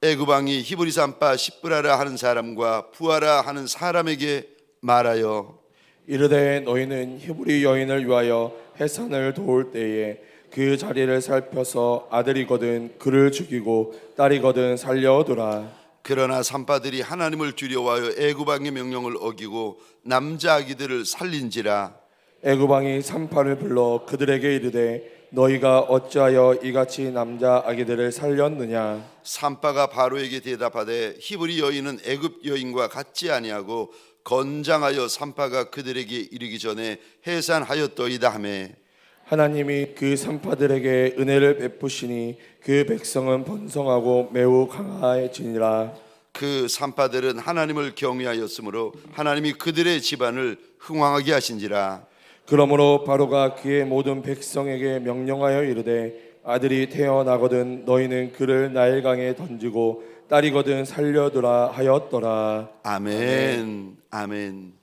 애굽 왕이 히브리 산파 십브라라 하는 사람과 부하라 하는 사람에게 말하여 이르되 너희는 히브리 여인을 위하여 해산을 도울 때에 그 자리를 살펴서 아들이거든 그를 죽이고 딸이거든 살려두라. 그러나 산파들이 하나님을 두려워하여 애굽 왕의 명령을 어기고 남자 아기들을 살린지라. 애굽 왕이 산파를 불러 그들에게 이르되 너희가 어찌하여 이같이 남자 아기들을 살렸느냐. 산파가 바로에게 대답하되 히브리 여인은 애굽 여인과 같지 아니하고 건장하여 산파가 그들에게 이르기 전에 해산하였더이다 하며 하나님이 그 산파들에게 은혜를 베푸시니 그 백성은 번성하고 매우 강하지니라. 그 산파들은 하나님을 경외하였으므로 하나님이 그들의 집안을 흥왕하게 하신지라. 그러므로 바로가 그의 모든 백성에게 명령하여 이르되 아들이 태어나거든 너희는 그를 나일강에 던지고 딸이거든 살려두라 하였더라. 아멘. 아멘.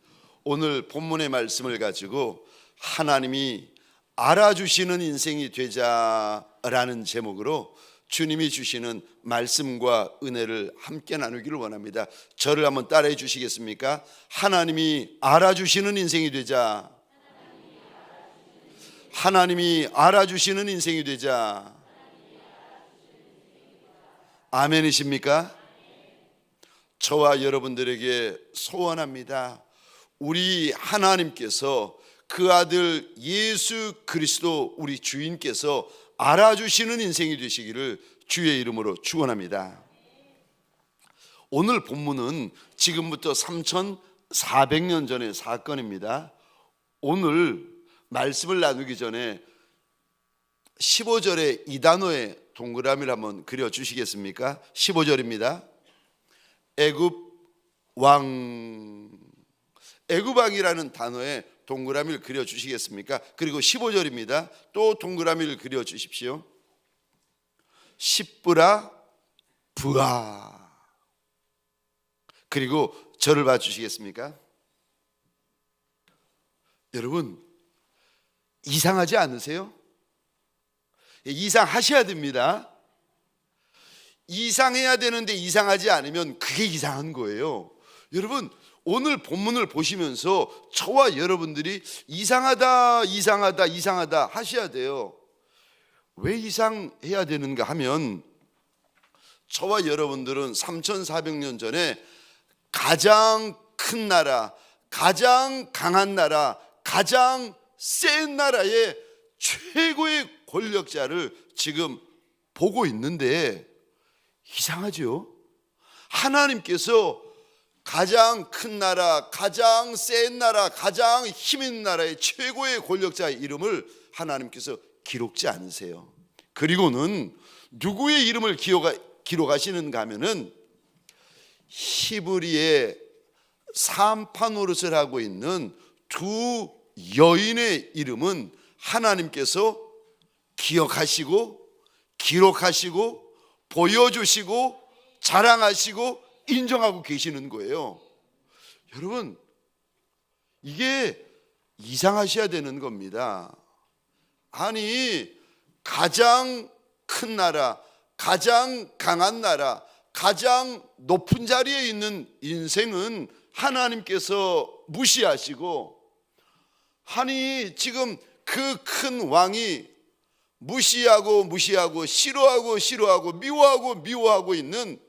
오늘 본문의 말씀을 가지고 하나님이 알아주시는 인생이 되자라는 제목으로 주님이 주시는 말씀과 은혜를 함께 나누기를 원합니다. 저를 한번 따라해 주시겠습니까? 하나님이 알아주시는 인생이 되자. 하나님이 알아주시는 인생이 되자. 아멘이십니까? 저와 여러분들에게 소원합니다. 우리 하나님께서 그 아들 예수 그리스도 우리 주인께서 알아주시는 인생이 되시기를 주의 이름으로 축원합니다. 오늘 본문은 지금부터 3400년 전의 사건입니다. 오늘 말씀을 나누기 전에 15절의 이 단어의 동그라미를 한번 그려주시겠습니까? 15절입니다. 애굽 왕, 애굽 왕이라는 단어에 동그라미를 그려주시겠습니까? 그리고 15절입니다. 또 동그라미를 그려주십시오. 십브라 부하. 그리고 저를 봐주시겠습니까? 여러분 이상하지 않으세요? 이상하셔야 됩니다. 이상해야 되는데 이상하지 않으면 그게 이상한 거예요. 여러분 오늘 본문을 보시면서 저와 여러분들이 이상하다 이상하다 이상하다 하셔야 돼요. 왜 이상해야 되는가 하면 저와 여러분들은 3400년 전에 가장 큰 나라, 가장 강한 나라, 가장 센 나라의 최고의 권력자를 지금 보고 있는데 이상하죠? 하나님께서 가장 큰 나라, 가장 센 나라, 가장 힘 있는 나라의 최고의 권력자의 이름을 하나님께서 기록지 않으세요. 그리고는 누구의 이름을 기록하시는가 하면은 히브리의 산파 노릇을 하고 있는 두 여인의 이름은 하나님께서 기억하시고 기록하시고 보여주시고 자랑하시고 인정하고 계시는 거예요. 여러분 이게 이상하셔야 되는 겁니다. 아니 가장 큰 나라, 가장 강한 나라, 가장 높은 자리에 있는 인생은 하나님께서 무시하시고, 아니 지금 그 큰 왕이 무시하고 싫어하고 미워하고 있는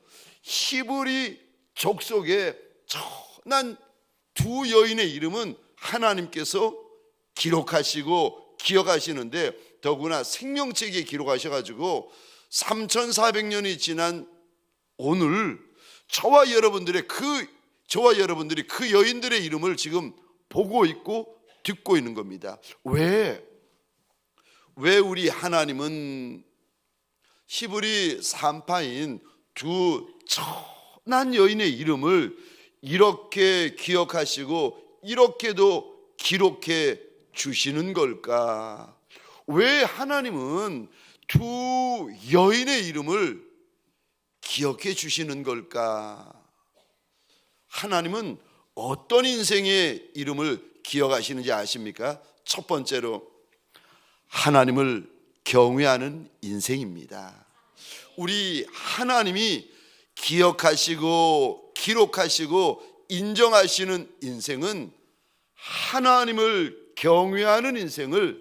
히브리 족속의 천한 두 여인의 이름은 하나님께서 기록하시고 기억하시는데, 더구나 생명책에 기록하셔가지고 3400년이 지난 오늘 저와 여러분들이 그 여인들의 이름을 지금 보고 있고 듣고 있는 겁니다. 왜 우리 하나님은 히브리 산파인 두 천한 여인의 이름을 이렇게 기억하시고 이렇게도 기록해 주시는 걸까? 왜 하나님은 두 여인의 이름을 기억해 주시는 걸까? 하나님은 어떤 인생의 이름을 기억하시는지 아십니까? 첫 번째로 하나님을 경외하는 인생입니다. 우리 하나님이 기억하시고 기록하시고 인정하시는 인생은 하나님을 경외하는 인생을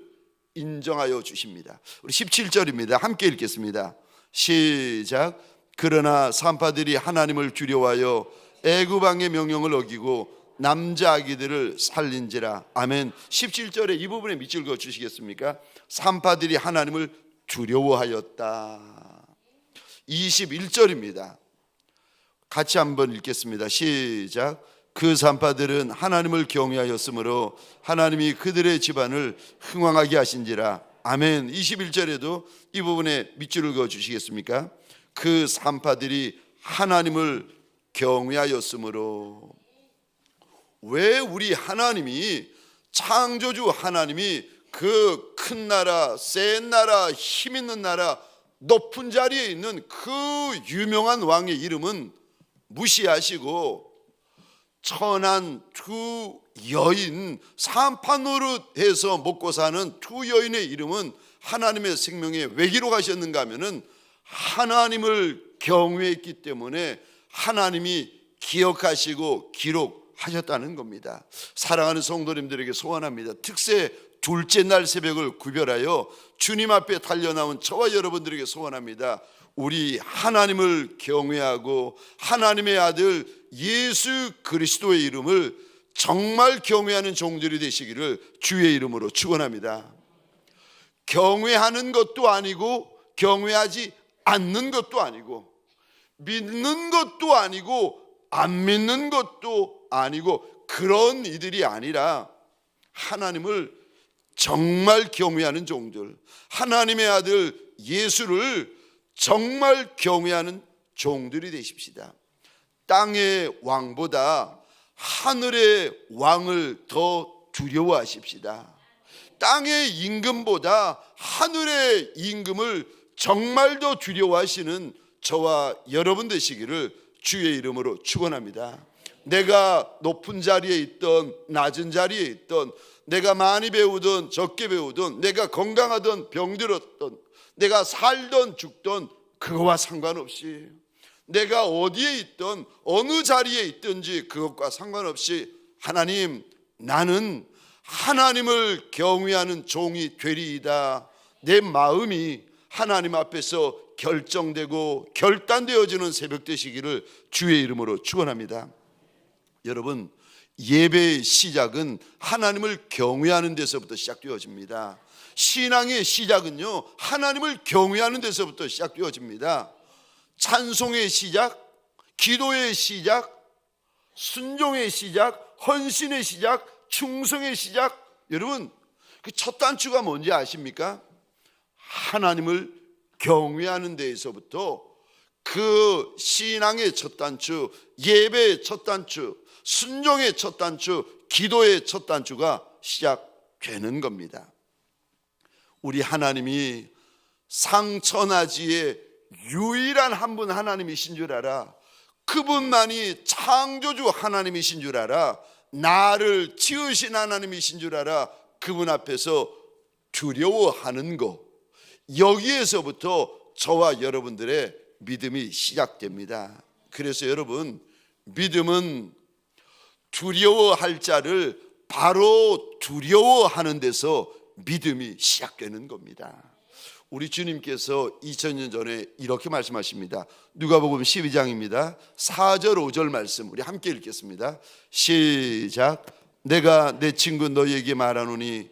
인정하여 주십니다. 우리 17절입니다. 함께 읽겠습니다. 시작. 그러나 산파들이 하나님을 두려워하여 애굽 왕의 명령을 어기고 남자 아기들을 살린지라. 아멘. 17절에 이 부분에 밑줄 그어 주시겠습니까? 산파들이 하나님을 두려워하였다. 21절입니다. 같이 한번 읽겠습니다. 시작. 그 산파들은 하나님을 경외하였으므로 하나님이 그들의 집안을 흥왕하게 하신지라. 아멘. 21절에도 이 부분에 밑줄을 그어 주시겠습니까? 그 산파들이 하나님을 경외하였으므로. 왜 우리 하나님이, 창조주 하나님이 그 큰 나라, 센 나라, 힘 있는 나라, 높은 자리에 있는 그 유명한 왕의 이름은 무시하시고 천한 두 여인, 산파 노릇해서 먹고 사는 두 여인의 이름은 하나님의 생명에 왜 기록하셨는가 하면은 하나님을 경외했기 때문에 하나님이 기억하시고 기록하셨다는 겁니다. 사랑하는 성도님들에게 소원합니다. 특세 둘째 날 새벽을 구별하여 주님 앞에 달려나온 저와 여러분들에게 소원합니다. 우리 하나님을 경외하고 하나님의 아들 예수 그리스도의 이름을 정말 경외하는 종들이 되시기를 주의 이름으로 축원합니다. 경외하는 것도 아니고 경외하지 않는 것도 아니고 믿는 것도 아니고 안 믿는 것도 아니고 그런 이들이 아니라 하나님을 정말 경외하는 종들, 하나님의 아들 예수를 정말 경외하는 종들이 되십시다. 땅의 왕보다 하늘의 왕을 더 두려워하십시다. 땅의 임금보다 하늘의 임금을 정말 더 두려워하시는 저와 여러분 되시기를 주의 이름으로 축원합니다. 내가 높은 자리에 있던 낮은 자리에 있던, 내가 많이 배우든 적게 배우든, 내가 건강하든 병들었던, 내가 살던 죽던 그거와 상관없이, 내가 어디에 있든 어느 자리에 있든지 그것과 상관없이 하나님, 나는 하나님을 경외하는 종이 되리이다. 내 마음이 하나님 앞에서 결정되고 결단되어지는 새벽 되시기를 주의 이름으로 축원합니다. 여러분, 예배의 시작은 하나님을 경외하는 데서부터 시작되어집니다. 신앙의 시작은요, 하나님을 경외하는 데서부터 시작되어집니다. 찬송의 시작, 기도의 시작, 순종의 시작, 헌신의 시작, 충성의 시작. 여러분, 그 첫 단추가 뭔지 아십니까? 하나님을 경외하는 데에서부터 그 신앙의 첫 단추, 예배의 첫 단추, 순종의 첫 단추, 기도의 첫 단추가 시작되는 겁니다. 우리 하나님이 상천하지의 유일한 한 분 하나님이신 줄 알아. 그분만이 창조주 하나님이신 줄 알아. 나를 지으신 하나님이신 줄 알아. 그분 앞에서 두려워하는 것, 여기에서부터 저와 여러분들의 믿음이 시작됩니다. 그래서 여러분, 믿음은 두려워할 자를 바로 두려워하는 데서 믿음이 시작되는 겁니다. 우리 주님께서 2000년 전에 이렇게 말씀하십니다. 누가복음 12장입니다 4절 5절 말씀 우리 함께 읽겠습니다. 시작. 내가 내 친구 너희에게 말하노니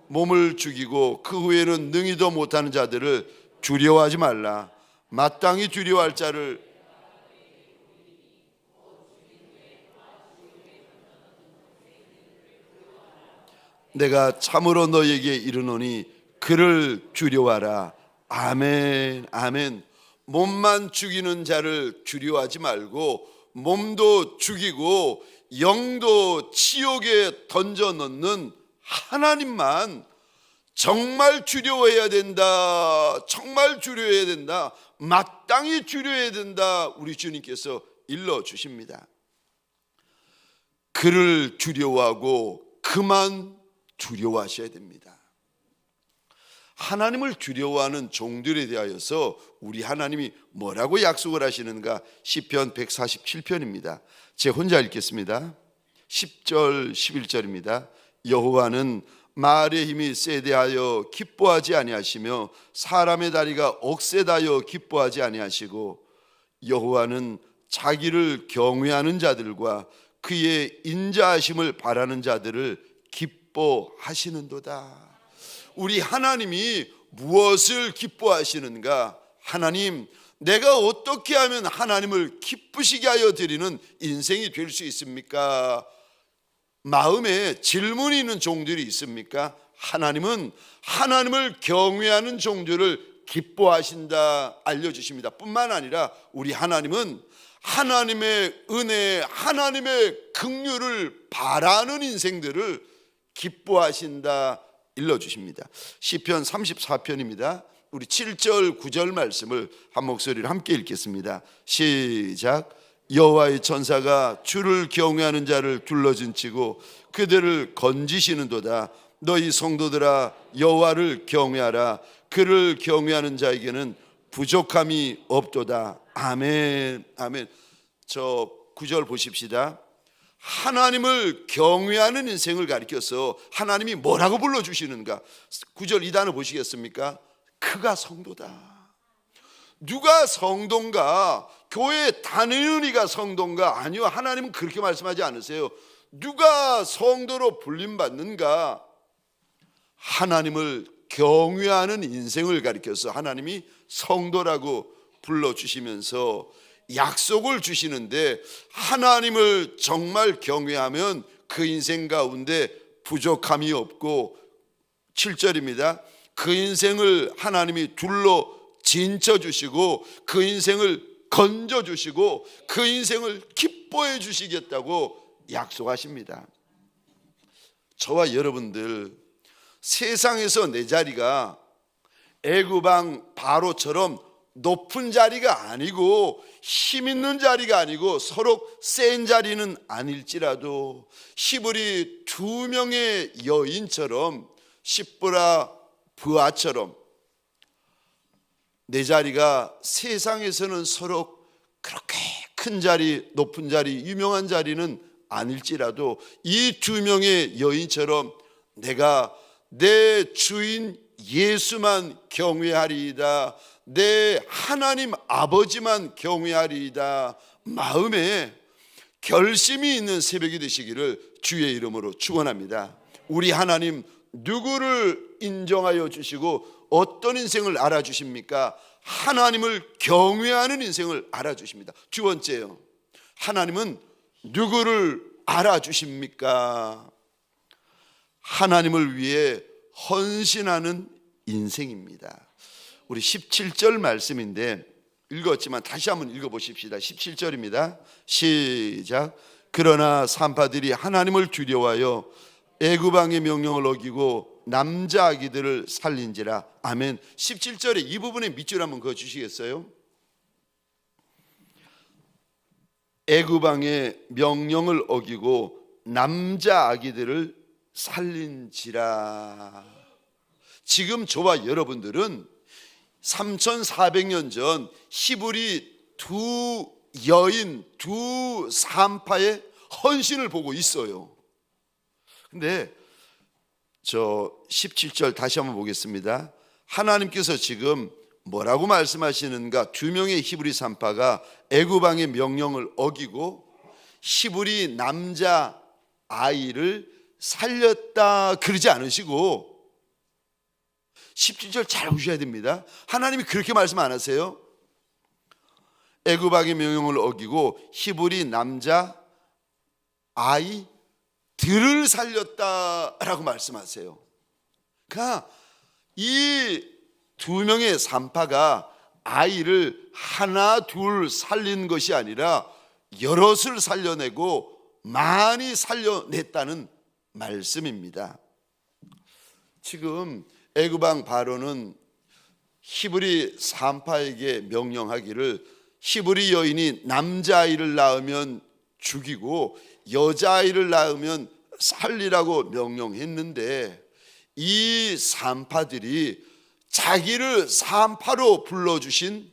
몸을 죽이고 그 후에는 능히도 못하는 자들을 두려워하지 말라. 마땅히 두려워할 자를 내가 참으로 너희에게 이르노니 그를 두려워하라. 아멘, 아멘. 몸만 죽이는 자를 두려워하지 말고 몸도 죽이고 영도 지옥에 던져 넣는 하나님만 정말 두려워해야 된다. 정말 두려워해야 된다. 마땅히 두려워해야 된다. 우리 주님께서 일러 주십니다. 그를 두려워하고 그만 두려워하셔야 됩니다. 하나님을 두려워하는 종들에 대하여서 우리 하나님이 뭐라고 약속을 하시는가? 시편 147편입니다. 제 혼자 읽겠습니다. 10절 11절입니다. 여호와는 말의 힘이 세대하여 기뻐하지 아니하시며 사람의 다리가 억세다여 기뻐하지 아니하시고 여호와는 자기를 경외하는 자들과 그의 인자하심을 바라는 자들을 기뻐하시는도다. 우리 하나님이 무엇을 기뻐하시는가? 하나님, 내가 어떻게 하면 하나님을 기쁘시게 하여 드리는 인생이 될 수 있습니까? 마음에 질문이 있는 종들이 있습니까? 하나님은 하나님을 경외하는 종들을 기뻐하신다 알려주십니다. 뿐만 아니라 우리 하나님은 하나님의 은혜, 하나님의 긍휼을 바라는 인생들을 기뻐하신다 일러주십니다. 시편 34편입니다. 우리 7절 9절 말씀을 한 목소리로 함께 읽겠습니다. 시작. 여호와의 천사가 주를 경외하는 자를 둘러진치고 그들을 건지시는도다. 너희 성도들아 여호와를 경외하라. 그를 경외하는 자에게는 부족함이 없도다. 아멘. 아멘. 저 9절 보십시다. 하나님을 경외하는 인생을 가리켜서 하나님이 뭐라고 불러주시는가? 9절 이 단어 보시겠습니까? 그가 성도다. 누가 성도인가? 교회 다니는 이가 성도인가? 아니요, 하나님은 그렇게 말씀하지 않으세요. 누가 성도로 불림받는가? 하나님을 경외하는 인생을 가리켜서 하나님이 성도라고 불러주시면서 약속을 주시는데, 하나님을 정말 경외하면 그 인생 가운데 부족함이 없고, 7절입니다. 그 인생을 하나님이 둘러 진쳐주시고 그 인생을 건져주시고 그 인생을 기뻐해 주시겠다고 약속하십니다. 저와 여러분들, 세상에서 내 자리가 애굽왕 바로처럼 높은 자리가 아니고 힘 있는 자리가 아니고 서로 센 자리는 아닐지라도 히브리 두 명의 여인처럼 십보라 부하처럼 내 자리가 세상에서는 서로 그렇게 큰 자리, 높은 자리, 유명한 자리는 아닐지라도 이 두 명의 여인처럼 내가 내 주인 예수만 경외하리이다, 내 하나님 아버지만 경외하리이다, 마음에 결심이 있는 새벽이 되시기를 주의 이름으로 축원합니다. 우리 하나님 누구를 인정하여 주시고 어떤 인생을 알아주십니까? 하나님을 경외하는 인생을 알아주십니다. 두 번째요, 하나님은 누구를 알아주십니까? 하나님을 위해 헌신하는 인생입니다. 우리 17절 말씀인데 읽었지만 다시 한번 읽어보십시다. 17절입니다. 시작. 그러나 산파들이 하나님을 두려워하여 애굽왕의 명령을 어기고 남자 아기들을 살린지라. 아멘. 17절에 이 부분에 밑줄 한번 그어 주시겠어요? 애굽왕의 명령을 어기고 남자 아기들을 살린지라. 지금 저와 여러분들은 3400년 전 히브리 두 여인, 두 산파의 헌신을 보고 있어요. 근데 저 17절 다시 한번 보겠습니다. 하나님께서 지금 뭐라고 말씀하시는가? 두 명의 히브리 산파가 애굽왕의 명령을 어기고 히브리 남자 아이를 살렸다 그러지 않으시고 17절 잘 보셔야 됩니다. 하나님이 그렇게 말씀 안 하세요? 애굽왕의 명령을 어기고 히브리 남자 아이들을 살렸다라고 말씀하세요. 그러니까 이 두 명의 산파가 아이를 하나 둘 살린 것이 아니라 여럿을 살려내고 많이 살려냈다는 말씀입니다. 지금 애굽왕 바로는 히브리 산파에게 명령하기를 히브리 여인이 남자아이를 낳으면 죽이고 여자아이를 낳으면 살리라고 명령했는데 이 산파들이 자기를 산파로 불러주신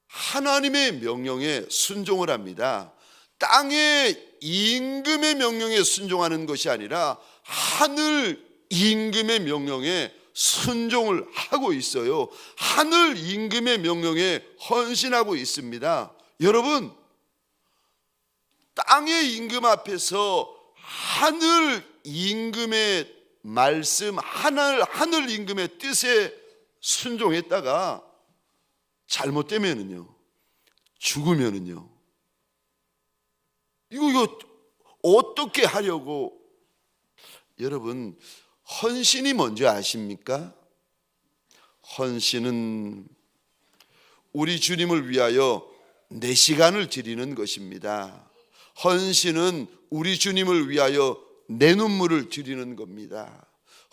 하나님의 명령에 순종을 합니다. 땅의 임금의 명령에 순종하는 것이 아니라 하늘 임금의 명령에 순종을 하고 있어요. 하늘 임금의 명령에 헌신하고 있습니다. 여러분, 땅의 임금 앞에서 하늘 임금의 말씀, 하늘 임금의 뜻에 순종했다가 잘못되면은요, 죽으면은요, 이거 어떻게 하려고? 여러분, 헌신이 뭔지 아십니까? 헌신은 우리 주님을 위하여 내 시간을 드리는 것입니다. 헌신은 우리 주님을 위하여 내 눈물을 드리는 겁니다.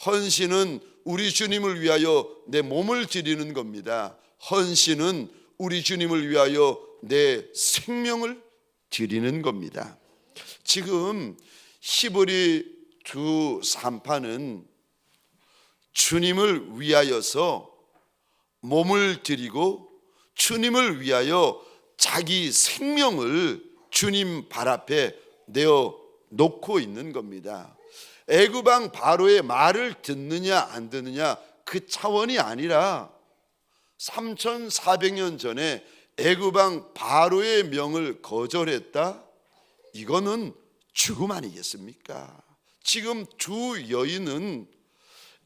헌신은 우리 주님을 위하여 내 몸을 드리는 겁니다. 헌신은 우리 주님을 위하여 내 생명을 드리는 겁니다. 지금 히브리 두 산파는 주님을 위하여서 몸을 드리고 주님을 위하여 자기 생명을 주님 발 앞에 내어 놓고 있는 겁니다. 애굽 왕 바로의 말을 듣느냐 안 듣느냐 그 차원이 아니라 3400년 전에 애굽 왕 바로의 명을 거절했다? 이거는 죽음 아니겠습니까? 지금 두 여인은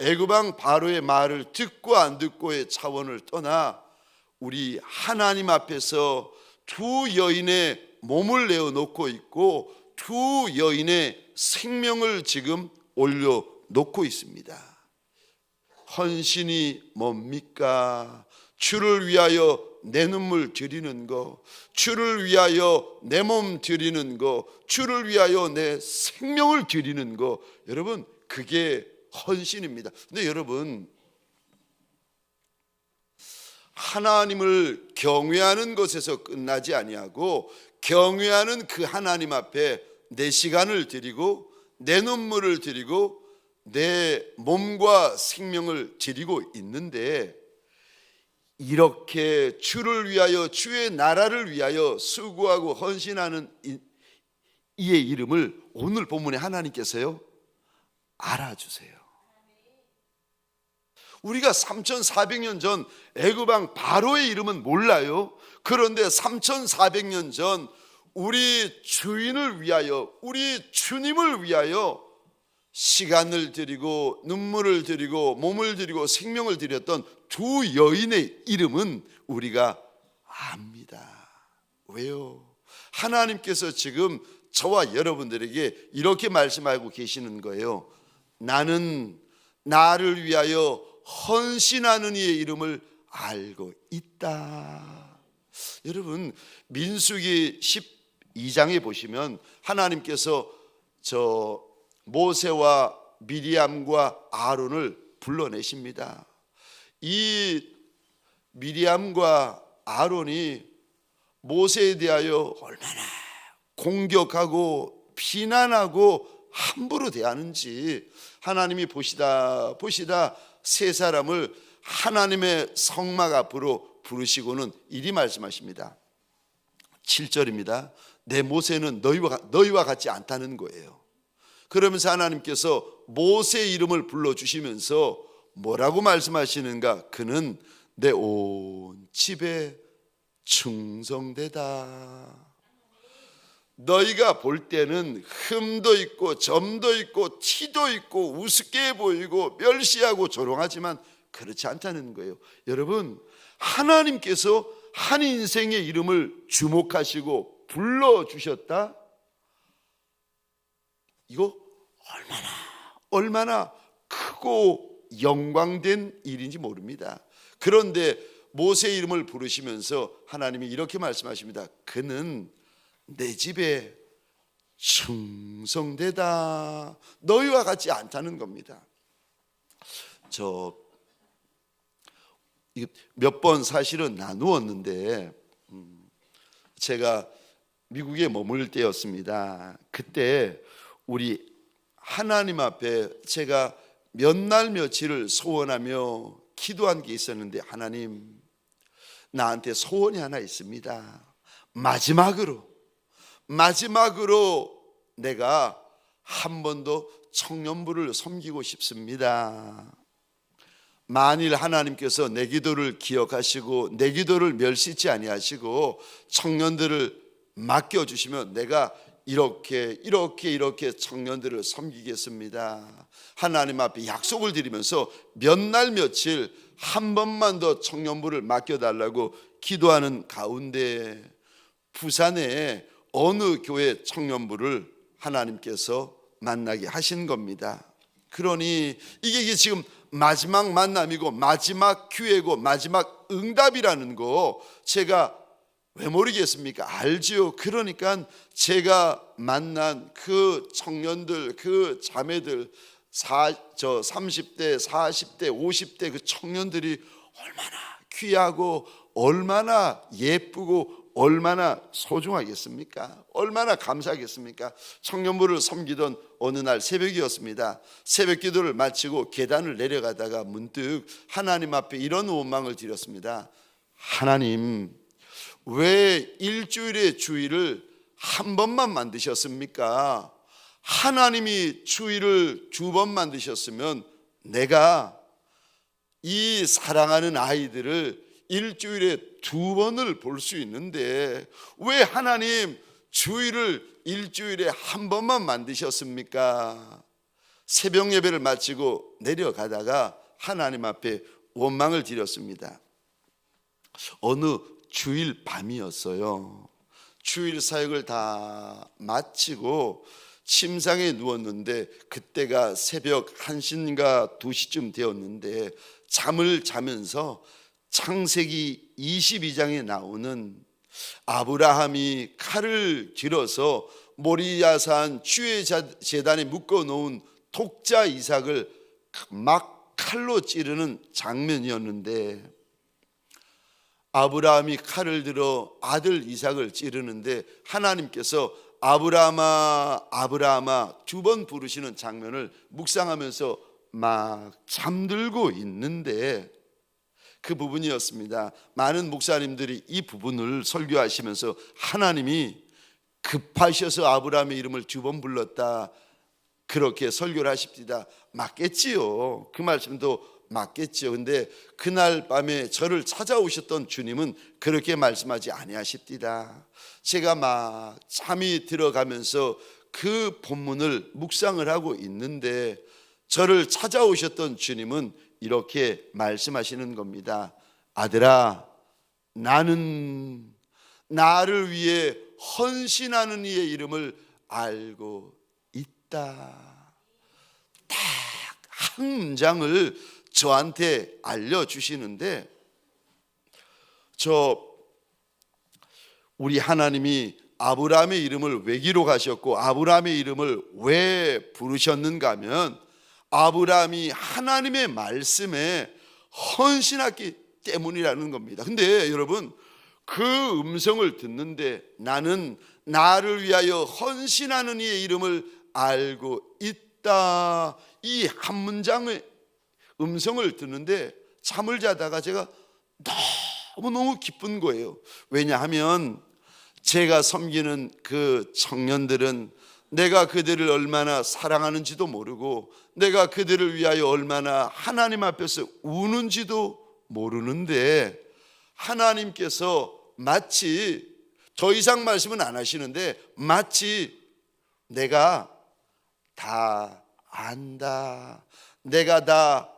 애굽 왕 바로의 말을 듣고 안 듣고의 차원을 떠나 우리 하나님 앞에서 두 여인의 몸을 내어놓고 있고 두 여인의 생명을 지금 올려놓고 있습니다. 헌신이 뭡니까? 주를 위하여 내 눈물 드리는 거, 주를 위하여 내 몸 드리는 거, 주를 위하여 내 생명을 드리는 거, 여러분, 그게 헌신입니다. 근데 여러분, 하나님을 경외하는 것에서 끝나지 아니하고 경외하는 그 하나님 앞에 내 시간을 드리고 내 눈물을 드리고 내 몸과 생명을 드리고 있는데, 이렇게 주를 위하여 주의 나라를 위하여 수고하고 헌신하는 이의 이름을 오늘 본문에 하나님께서요 알아주세요. 우리가 3400년 전 애굽 왕 바로의 이름은 몰라요. 그런데 3400년 전 우리 주인을 위하여, 우리 주님을 위하여 시간을 드리고 눈물을 드리고 몸을 드리고 생명을 드렸던 두 여인의 이름은 우리가 압니다. 왜요? 하나님께서 지금 저와 여러분들에게 이렇게 말씀하고 계시는 거예요. 나는 나를 위하여 헌신하는 이의 이름을 알고 있다. 여러분, 민수기 12장에 보시면 하나님께서 모세와 미리암과 아론을 불러내십니다. 이 미리암과 아론이 모세에 대하여 얼마나 공격하고 비난하고 함부로 대하는지 하나님이 보시다 세 사람을 하나님의 성막 앞으로 부르시고는 이리 말씀하십니다. 7절입니다. 내 모세는 너희와 같지 않다는 거예요. 그러면서 하나님께서 모세 이름을 불러주시면서 뭐라고 말씀하시는가? 그는 내 온 집에 충성되다. 너희가 볼 때는 흠도 있고 점도 있고 티도 있고 우습게 보이고 멸시하고 조롱하지만 그렇지 않다는 거예요. 여러분, 하나님께서 한 인생의 이름을 주목하시고 불러주셨다? 이거 얼마나 크고 영광된 일인지 모릅니다. 그런데 모세 이름을 부르시면서 하나님이 이렇게 말씀하십니다. 그는 내 집에 충성되다. 너희와 같지 않다는 겁니다. 몇 번 사실은 나누었는데 제가 미국에 머물 때였습니다. 그때 우리 하나님 앞에 제가 몇 날 며칠을 소원하며 기도한 게 있었는데, 하나님, 나한테 소원이 하나 있습니다. 마지막으로 내가 한 번 더 청년부를 섬기고 싶습니다. 만일 하나님께서 내 기도를 기억하시고 내 기도를 멸시치 아니하시고 청년들을 맡겨주시면 내가 이렇게 청년들을 섬기겠습니다. 하나님 앞에 약속을 드리면서 몇 날 며칠 한 번만 더 청년부를 맡겨달라고 기도하는 가운데 부산의 어느 교회 청년부를 하나님께서 만나게 하신 겁니다. 그러니 이게 지금 마지막 만남이고 마지막 기회고 마지막 응답이라는 거 제가 왜 모르겠습니까? 알지요. 그러니까 제가 만난 그 청년들, 그 자매들, 30대, 40대, 50대 그 청년들이 얼마나 귀하고 얼마나 예쁘고 얼마나 소중하겠습니까? 얼마나 감사하겠습니까? 청년부를 섬기던 어느 날 새벽이었습니다. 새벽 기도를 마치고 계단을 내려가다가 문득 하나님 앞에 이런 원망을 드렸습니다. 하나님, 왜 일주일의 주일을 한 번만 만드셨습니까? 하나님이 주일을 2번 만드셨으면 내가 이 사랑하는 아이들을 일주일에 2번을 볼 수 있는데 왜 하나님 주일을 일주일에 한 번만 만드셨습니까? 새벽 예배를 마치고 내려가다가 하나님 앞에 원망을 드렸습니다. 어느 주일 밤이었어요. 주일 사역을 다 마치고 침상에 누웠는데 그때가 새벽 1시인가 2시쯤 되었는데 잠을 자면서 창세기 22장에 나오는 아브라함이 칼을 들어서 모리아산 주의 제단에 묶어놓은 독자 이삭을 막 칼로 찌르는 장면이었는데, 아브라함이 칼을 들어 아들 이삭을 찌르는데 하나님께서 아브라함아 아브라함아 2번 부르시는 장면을 묵상하면서 막 잠들고 있는데 그 부분이었습니다. 많은 목사님들이 이 부분을 설교하시면서 하나님이 급하셔서 아브라함의 이름을 2번 불렀다, 그렇게 설교를 하십니다. 맞겠지요. 그 말씀도 맞겠지요. 근데 그날 밤에 저를 찾아오셨던 주님은 그렇게 말씀하지 아니하십니다. 제가 막 잠이 들어가면서 그 본문을 묵상을 하고 있는데 저를 찾아오셨던 주님은 이렇게 말씀하시는 겁니다. 아들아, 나는 나를 위해 헌신하는 이의 이름을 알고 있다. 딱 한 문장을 저한테 알려주시는데, 우리 하나님이 아브라함의 이름을 왜 기록하셨고 아브라함의 이름을 왜 부르셨는가 하면 아브라함이 하나님의 말씀에 헌신했기 때문이라는 겁니다. 근데 여러분, 그 음성을 듣는데 나는 나를 위하여 헌신하는 이의 이름을 알고 있다, 이 한 문장의 음성을 듣는데 잠을 자다가 제가 너무너무 기쁜 거예요. 왜냐하면 제가 섬기는 그 청년들은 내가 그들을 얼마나 사랑하는지도 모르고 내가 그들을 위하여 얼마나 하나님 앞에서 우는지도 모르는데 하나님께서 마치, 더 이상 말씀은 안 하시는데 마치 내가 다 안다, 내가 다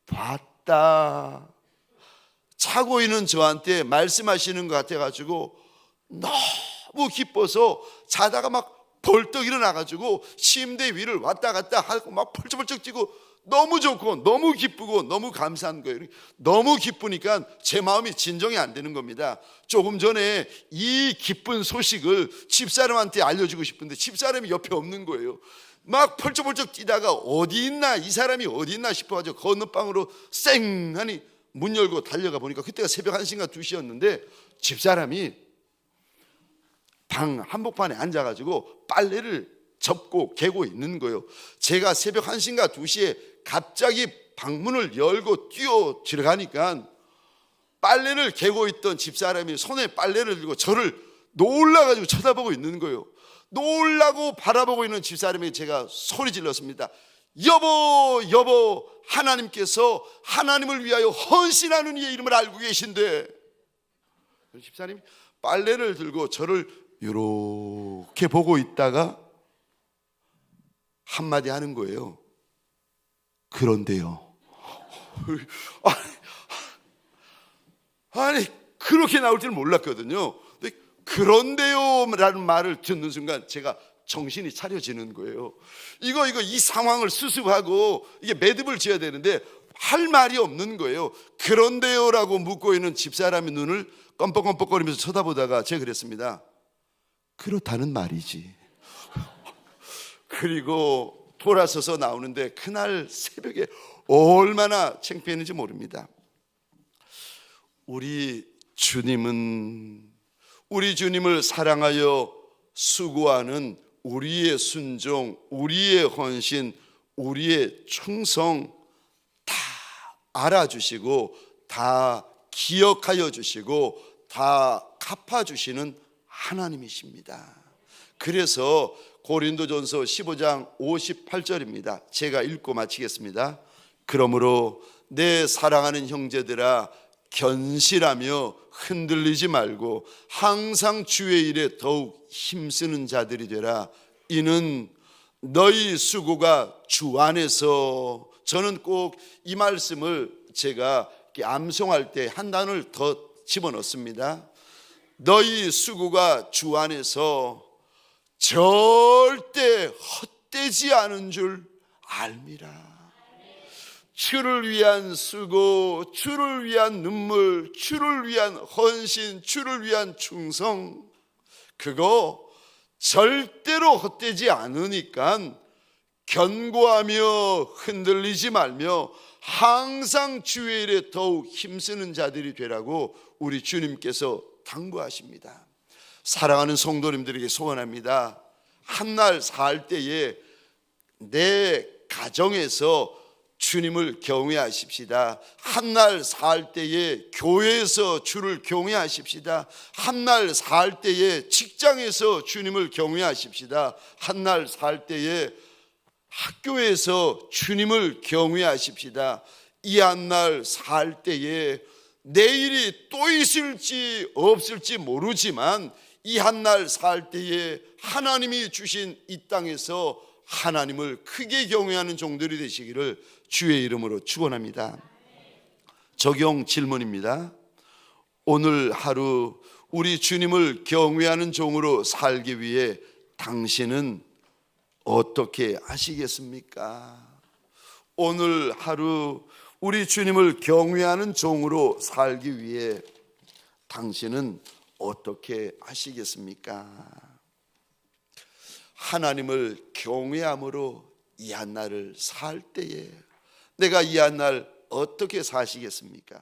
봤다, 자고 있는 저한테 말씀하시는 것 같아가지고 너무 기뻐서 자다가 막 벌떡 일어나가지고 침대 위를 왔다 갔다 하고 막 펄쩍펄쩍 뛰고 너무 좋고 너무 기쁘고 너무 감사한 거예요. 너무 기쁘니까 제 마음이 진정이 안 되는 겁니다. 조금 전에 이 기쁜 소식을 집사람한테 알려주고 싶은데 집사람이 옆에 없는 거예요. 막 펄쩍펄쩍 뛰다가 어디 있나, 이 사람이 어디 있나 싶어가지고 건너방으로 쌩 하니 문 열고 달려가 보니까 그때가 새벽 1시인가 2시였는데 집사람이 방 한복판에 앉아가지고 빨래를 접고 개고 있는 거예요. 제가 새벽 1시인가 2시에 갑자기 방문을 열고 뛰어 들어가니까 빨래를 개고 있던 집사람이 손에 빨래를 들고 저를 놀라가지고 쳐다보고 있는 거예요. 놀라고 바라보고 있는 집사람에게 제가 소리 질렀습니다. 여보, 하나님께서 하나님을 위하여 헌신하는 이의 이름을 알고 계신데, 집사님이 빨래를 들고 저를 이렇게 보고 있다가 한마디 하는 거예요. 그런데요. 아니 그렇게 나올 줄 몰랐거든요. 근데 그런데요 라는 말을 듣는 순간 제가 정신이 차려지는 거예요. 이거 이 상황을 수습하고 이게 매듭을 지어야 되는데 할 말이 없는 거예요. 그런데요 라고 묻고 있는 집사람의 눈을 껌뻑껌뻑거리면서 쳐다보다가 제가 그랬습니다. 그렇다는 말이지. 그리고 돌아서서 나오는데 그날 새벽에 얼마나 창피했는지 모릅니다. 우리 주님은 우리 주님을 사랑하여 수고하는 우리의 순종, 우리의 헌신, 우리의 충성 다 알아주시고 다 기억하여 주시고 다 갚아주시는 하나님이십니다. 그래서 고린도전서 15장 58절입니다. 제가 읽고 마치겠습니다. 그러므로 내 사랑하는 형제들아 견실하며 흔들리지 말고 항상 주의 일에 더욱 힘쓰는 자들이 되라. 이는 너희 수고가 주 안에서, 저는 꼭 이 말씀을 제가 암송할 때 한 단어를 더 집어넣습니다. 너희 수고가 주 안에서 절대 헛되지 않은 줄 알미라. 주를 위한 수고, 주를 위한 눈물, 주를 위한 헌신, 주를 위한 충성, 그거 절대로 헛되지 않으니까 견고하며 흔들리지 말며 항상 주의 일에 더욱 힘쓰는 자들이 되라고 우리 주님께서 당부하십니다. 사랑하는 성도님들에게 소원합니다. 한날 살 때에 내 가정에서 주님을 경외하십시다. 한날 살 때에 교회에서 주를 경외하십시다. 한날 살 때에 직장에서 주님을 경외하십시다. 한날 살 때에 학교에서 주님을 경외하십시다. 이 한날 살 때에 내일이 또 있을지 없을지 모르지만 이 한날 살 때에 하나님이 주신 이 땅에서 하나님을 크게 경외하는 종들이 되시기를 주의 이름으로 축원합니다. 적용 질문입니다. 오늘 하루 우리 주님을 경외하는 종으로 살기 위해 당신은 어떻게 하시겠습니까? 오늘 하루 우리 주님을 경외하는 종으로 살기 위해 당신은 어떻게 하시겠습니까? 하나님을 경외함으로 이 한날을 살 때에 내가 이 한날 어떻게 사시겠습니까?